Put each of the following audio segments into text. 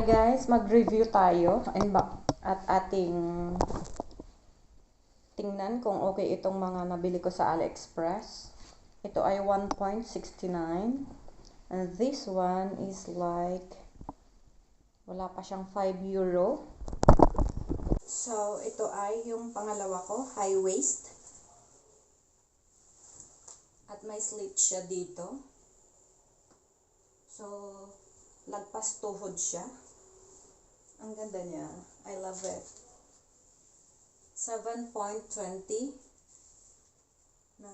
guys, mag-review tayo at ating tingnan kung okay itong mga nabili ko sa AliExpress. Ito ay 1.69 and this one is like wala pa siyang 5 euro. So ito ay yung pangalawa ko, high waist. At may slit siya dito. So lagpas tuhod siya. Ang ganda niya. I love it. 7.20 na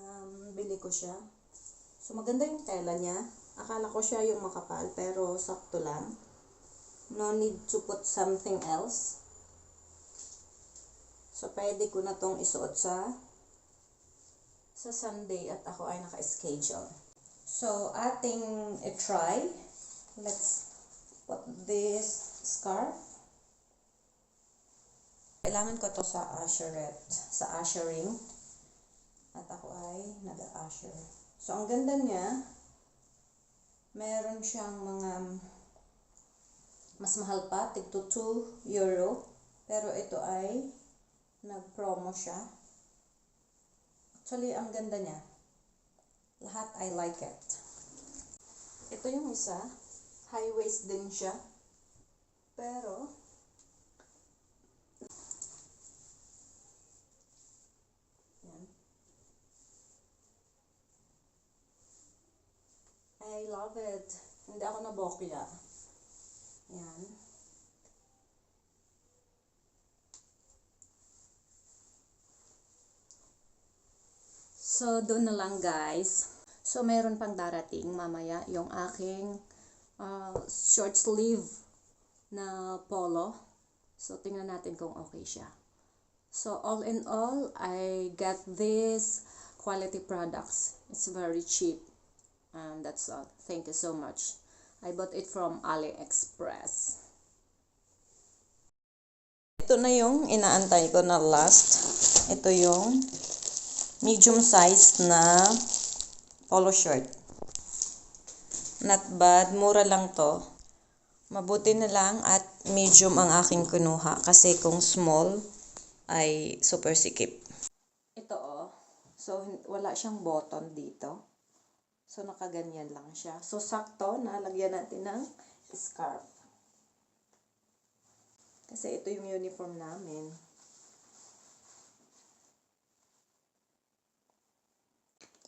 bili ko siya. So maganda yung tela niya. Akala ko siya yung makapal pero sakto lang. No need to put something else. So pwede ko na tong isuot sa Sunday at ako ay naka-schedule. So ating i-try. Let's put this scarf. Kailangan ko to sa ushering. At ako ay nag-usher. So, ang ganda niya, meron siyang mga mas mahal pa, tig to 2 euro. Pero ito ay nag-promo siya. Actually, ang ganda niya. Lahat I like it. Ito yung isa. High waist din siya. Pero, I love it. Hindi ako nabokya. Yan. So, doon na lang guys. So, meron pang darating mamaya yung aking short sleeve na polo. So, tingnan natin kung okay siya. So, all in all, I got this quality products. It's very cheap. And that's all. Thank you so much. I bought it from AliExpress. Ito na yung inaantay ko na last. Ito yung medium size na polo shirt. Not bad. Mura lang to. Mabuti na lang at medium ang aking kinuha. Kasi kung small ay super sikip. Ito oh. So wala siyang button dito. So, nakaganyan lang siya. So, sakto, nalagyan natin ng scarf. Kasi ito yung uniform namin.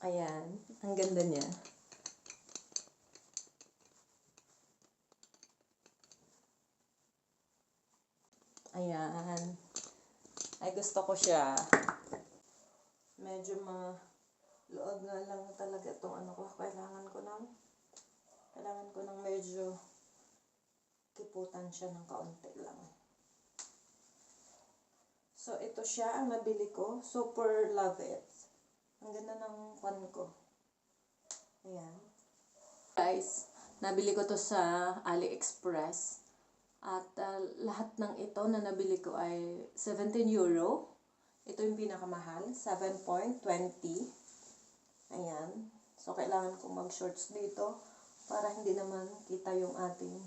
Ayan. Ang ganda niya. Ayan. Ay, gusto ko siya. Medyo luag nga lang talaga itong ano ko. Kailangan ko ng medyo kiputan siya ng kaunti lang. So, ito siya ang nabili ko. Super love it. Ang ganda ng pan ko. Ayan. Guys, nabili ko to sa AliExpress. At lahat ng ito na nabili ko ay 17 euro. Ito yung pinakamahal. 7.20. Ayan. So, kailangan kong mag-shorts dito para hindi naman kita yung ating.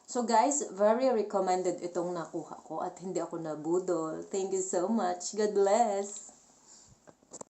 So, guys, very recommended itong nakuha ko at hindi ako nabudol. Thank you so much. God bless!